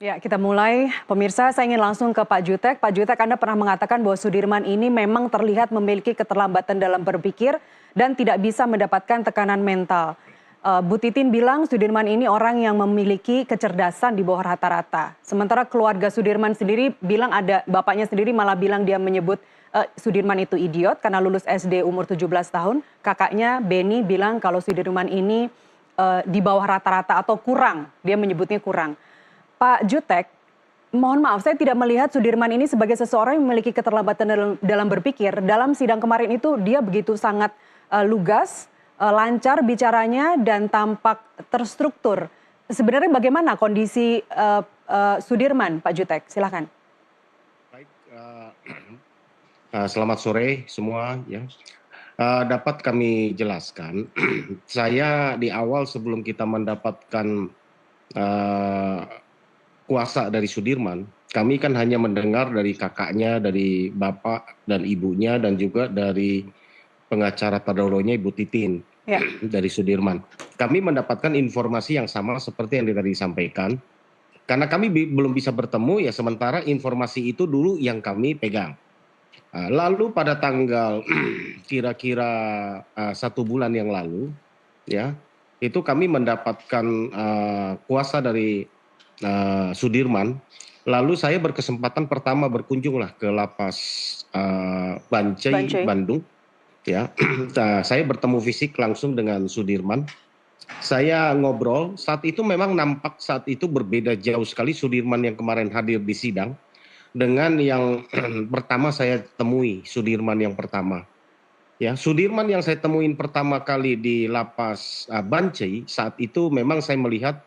Ya, kita mulai. Pemirsa, saya ingin langsung ke Pak Jutek. Pak Jutek, Anda pernah mengatakan bahwa Sudirman ini memang terlihat memiliki keterlambatan dalam berpikir dan tidak bisa mendapatkan tekanan mental. Bu Titin bilang Sudirman ini orang yang memiliki kecerdasan di bawah rata-rata. Sementara keluarga Sudirman sendiri bilang bapaknya sendiri malah bilang dia menyebut Sudirman itu idiot karena lulus SD umur 17 tahun. Kakaknya Beni bilang kalau Sudirman ini di bawah rata-rata atau kurang, dia menyebutnya kurang. Pak Jutek, mohon maaf saya tidak melihat Sudirman ini sebagai seseorang yang memiliki keterlambatan dalam berpikir. Dalam sidang kemarin itu dia begitu sangat lugas, lancar bicaranya dan tampak terstruktur. Sebenarnya bagaimana kondisi Sudirman, Pak Jutek? Silakan. Baik, selamat sore semua ya. Dapat kami jelaskan, saya di awal sebelum kita mendapatkan kuasa dari Sudirman, kami kan hanya mendengar dari kakaknya, dari bapak dan ibunya, dan juga dari pengacara terdahulunya Ibu Titin Ya. dari Sudirman. Kami mendapatkan informasi yang sama seperti yang tadi disampaikan. Karena kami belum bisa bertemu, ya sementara informasi itu dulu yang kami pegang. Lalu pada tanggal kira-kira 1 bulan yang lalu, ya itu kami mendapatkan kuasa dari Sudirman. Lalu saya berkesempatan pertama berkunjunglah ke lapas Bancai, Bandung. Ya, saya bertemu fisik langsung dengan Sudirman. Saya ngobrol, saat itu memang nampak saat itu berbeda jauh sekali Sudirman yang kemarin hadir di sidang dengan yang pertama saya temui, Sudirman yang pertama. Ya, Sudirman yang saya temuin pertama kali di lapas Bancai, saat itu memang saya melihat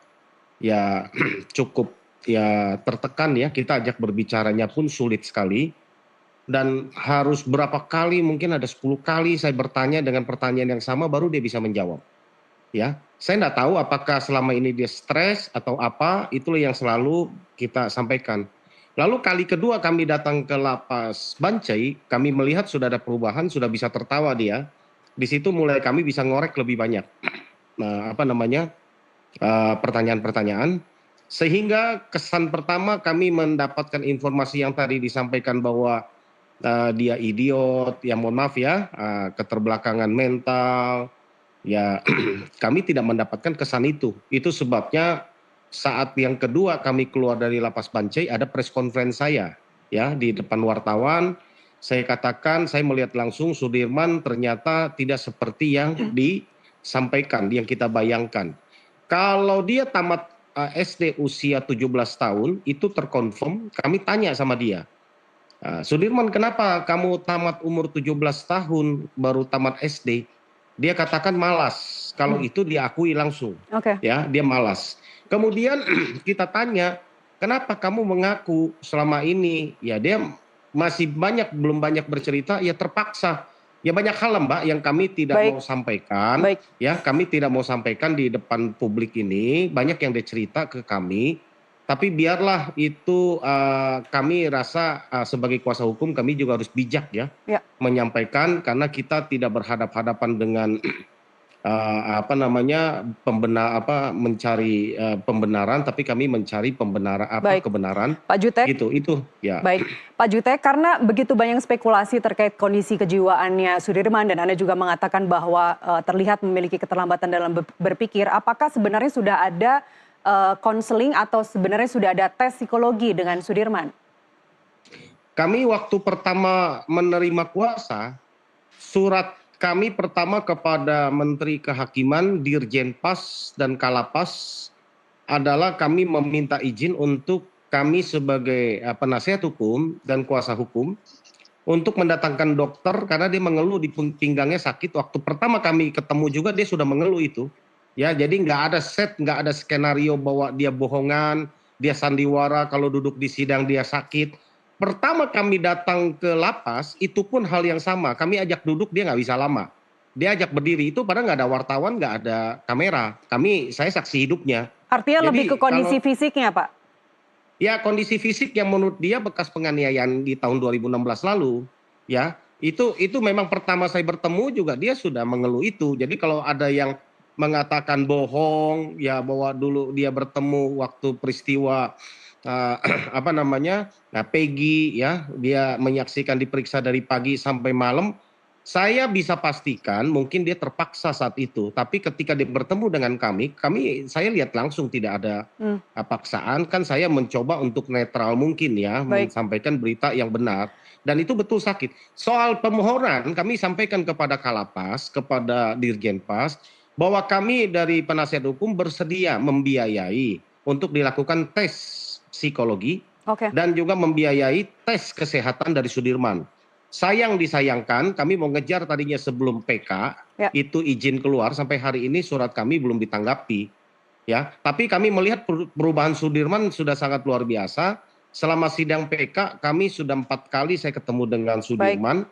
ya cukup ya tertekan ya, kita ajak berbicaranya pun sulit sekali. Dan harus berapa kali, mungkin ada 10 kali saya bertanya dengan pertanyaan yang sama baru dia bisa menjawab. Ya, saya nggak tahu apakah selama ini dia stres atau apa, itulah yang selalu kita sampaikan. Lalu kali kedua kami datang ke lapas Bancai, kami melihat sudah ada perubahan, sudah bisa tertawa dia. Di situ mulai kami bisa ngorek lebih banyak. Pertanyaan-pertanyaan. Sehingga kesan pertama kami mendapatkan informasi yang tadi disampaikan bahwa dia idiot, ya mohon maaf ya, keterbelakangan mental, ya kami tidak mendapatkan kesan itu. Itu sebabnya saat yang kedua kami keluar dari lapas Bancai ada press conference saya ya di depan wartawan. Saya katakan saya melihat langsung Sudirman ternyata tidak seperti yang disampaikan, yang kita bayangkan. Kalau dia tamat SD usia 17 tahun itu terkonfirm, kami tanya sama dia. Sudirman, kenapa kamu tamat umur 17 tahun baru tamat SD? Dia katakan malas. Kalau itu diakui langsung. Ya, dia malas. Kemudian kita tanya, kenapa kamu mengaku selama ini? Ya, dia masih belum banyak bercerita, ya terpaksa. Ya banyak hal Mbak yang kami tidak mau sampaikan. Ya, kami tidak mau sampaikan di depan publik ini. Banyak yang dia cerita ke kami. Tapi biarlah itu kami rasa sebagai kuasa hukum kami juga harus bijak ya menyampaikan karena kita tidak berhadapan-hadapan dengan mencari pembenaran, tapi kami mencari kebenaran. Pak Jutek, itu ya. Baik, Pak Jutek, karena begitu banyak spekulasi terkait kondisi kejiwaannya Sudirman dan Anda juga mengatakan bahwa terlihat memiliki keterlambatan dalam berpikir, apakah sebenarnya sudah ada konseling atau sebenarnya sudah ada tes psikologi dengan Sudirman? Kami waktu pertama menerima kuasa, surat kami pertama kepada Menteri Kehakiman, Dirjen Pas dan Kalapas adalah kami meminta izin untuk kami sebagai penasihat hukum dan kuasa hukum untuk mendatangkan dokter karena dia mengeluh di pinggangnya sakit. Waktu pertama kami ketemu juga dia sudah mengeluh itu. Ya, jadi nggak ada skenario bahwa dia bohongan, dia sandiwara kalau duduk di sidang dia sakit. Pertama kami datang ke lapas, itu pun hal yang sama. Kami ajak duduk, dia nggak bisa lama. Dia ajak berdiri, itu padahal nggak ada wartawan, nggak ada kamera. Saya saksi hidupnya. Artinya lebih ke kondisi fisiknya, Pak? Ya, kondisi fisik yang menurut dia bekas penganiayaan di tahun 2016 lalu. Ya, itu memang pertama saya bertemu juga dia sudah mengeluh itu. Jadi kalau ada yang mengatakan bohong, ya bahwa dulu dia bertemu waktu peristiwa apa namanya, Peggy ya, dia menyaksikan diperiksa dari pagi sampai malam. Saya bisa pastikan mungkin dia terpaksa saat itu, tapi ketika dia bertemu dengan saya lihat langsung tidak ada Hmm, paksaan. Kan saya mencoba untuk netral mungkin ya, baik, menyampaikan berita yang benar, dan itu betul sakit. Soal pemohonan kami sampaikan kepada Kalapas, kepada Dirjen Pas, bahwa kami dari penasihat hukum bersedia membiayai untuk dilakukan tes psikologi oke, dan juga membiayai tes kesehatan dari Sudirman. Disayangkan kami mau ngejar tadinya sebelum PK, ya, itu izin keluar, sampai hari ini surat kami belum ditanggapi. Ya, tapi kami melihat perubahan Sudirman sudah sangat luar biasa. Selama sidang PK kami sudah 4 kali saya ketemu dengan baik. Sudirman,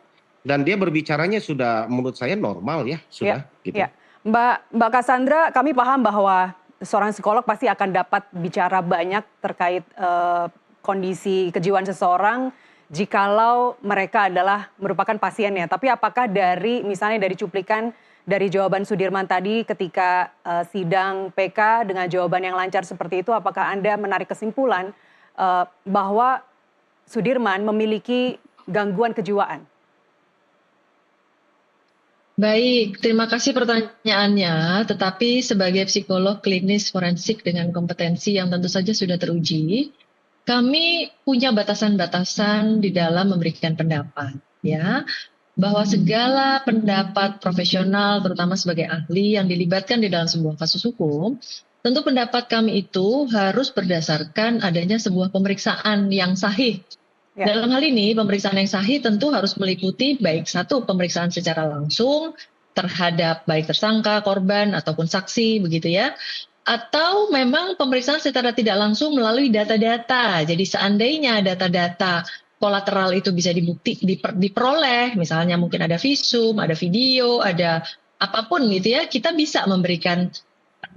dan dia berbicaranya sudah menurut saya normal ya, Ya, sudah gitu. ya. Mbak Cassandra, kami paham bahwa seorang psikolog pasti akan dapat bicara banyak terkait kondisi kejiwaan seseorang jikalau mereka adalah merupakan pasiennya. Tapi apakah misalnya dari cuplikan dari jawaban Sudirman tadi ketika sidang PK dengan jawaban yang lancar seperti itu, apakah Anda menarik kesimpulan bahwa Sudirman memiliki gangguan kejiwaan? Baik, terima kasih pertanyaannya. Tetapi sebagai psikolog klinis forensik dengan kompetensi yang tentu saja sudah teruji, kami punya batasan-batasan di dalam memberikan pendapat, ya. Bahwa segala pendapat profesional, terutama sebagai ahli yang dilibatkan di dalam sebuah kasus hukum, tentu pendapat kami itu harus berdasarkan adanya sebuah pemeriksaan yang sahih. Ya, Dalam hal ini, pemeriksaan yang sahih tentu harus meliputi baik satu pemeriksaan secara langsung terhadap baik tersangka, korban, ataupun saksi, begitu ya. Atau memang pemeriksaan secara tidak langsung melalui data-data. Jadi seandainya data-data kolateral itu bisa diperoleh, misalnya mungkin ada visum, ada video, ada apapun gitu ya, kita bisa memberikan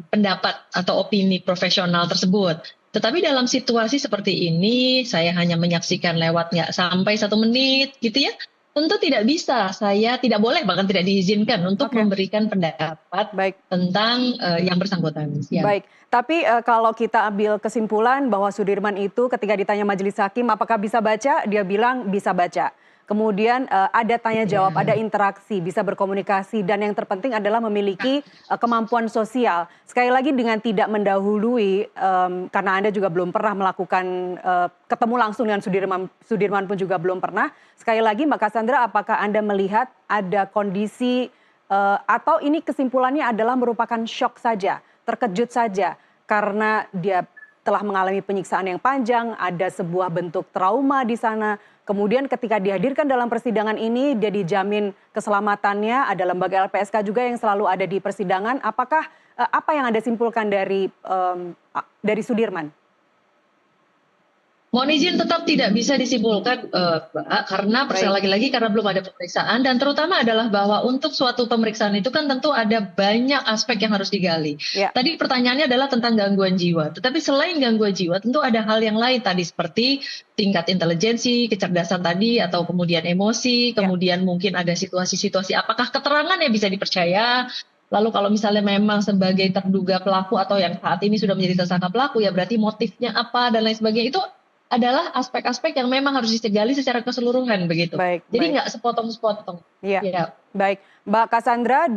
pendapat atau opini profesional tersebut. Tetapi dalam situasi seperti ini, saya hanya menyaksikan lewat nggak sampai 1 menit gitu ya, tentu tidak bisa, saya tidak boleh bahkan tidak diizinkan untuk oke, memberikan pendapat baik. tentang yang bersangkutan. Ya. Baik, tapi kalau kita ambil kesimpulan bahwa Sudirman itu ketika ditanya majelis hakim apakah bisa baca, dia bilang bisa baca. Kemudian ada tanya jawab, ada Ya. interaksi, bisa berkomunikasi, dan yang terpenting adalah memiliki kemampuan sosial. Sekali lagi dengan tidak mendahului, karena Anda juga belum pernah melakukan ketemu langsung dengan Sudirman, Sudirman pun juga belum pernah. Sekali lagi Mbak Cassandra, apakah Anda melihat ada kondisi atau ini kesimpulannya adalah merupakan shock saja, terkejut saja karena dia telah mengalami penyiksaan yang panjang, ada sebuah bentuk trauma di sana. Kemudian ketika dihadirkan dalam persidangan ini, dia dijamin keselamatannya, ada lembaga LPSK juga yang selalu ada di persidangan. Apakah apa yang Anda simpulkan dari Sudirman? Mohon izin tetap tidak bisa disimpulkan, Mbak, karena lagi-lagi karena belum ada pemeriksaan dan terutama adalah bahwa untuk suatu pemeriksaan itu kan tentu ada banyak aspek yang harus digali. Ya, Tadi pertanyaannya adalah tentang gangguan jiwa, tetapi selain gangguan jiwa tentu ada hal yang lain tadi seperti tingkat intelijensi, kecerdasan tadi atau kemudian emosi, ya, kemudian mungkin ada situasi-situasi apakah keterangannya bisa dipercaya. Lalu kalau misalnya memang sebagai terduga pelaku atau yang saat ini sudah menjadi tersangka pelaku ya berarti motifnya apa dan lain sebagainya itu adalah aspek-aspek yang memang harus digali secara keseluruhan begitu. baik, Jadi baik. nggak sepotong-sepotong. Iya, Ya. baik. Mbak Cassandra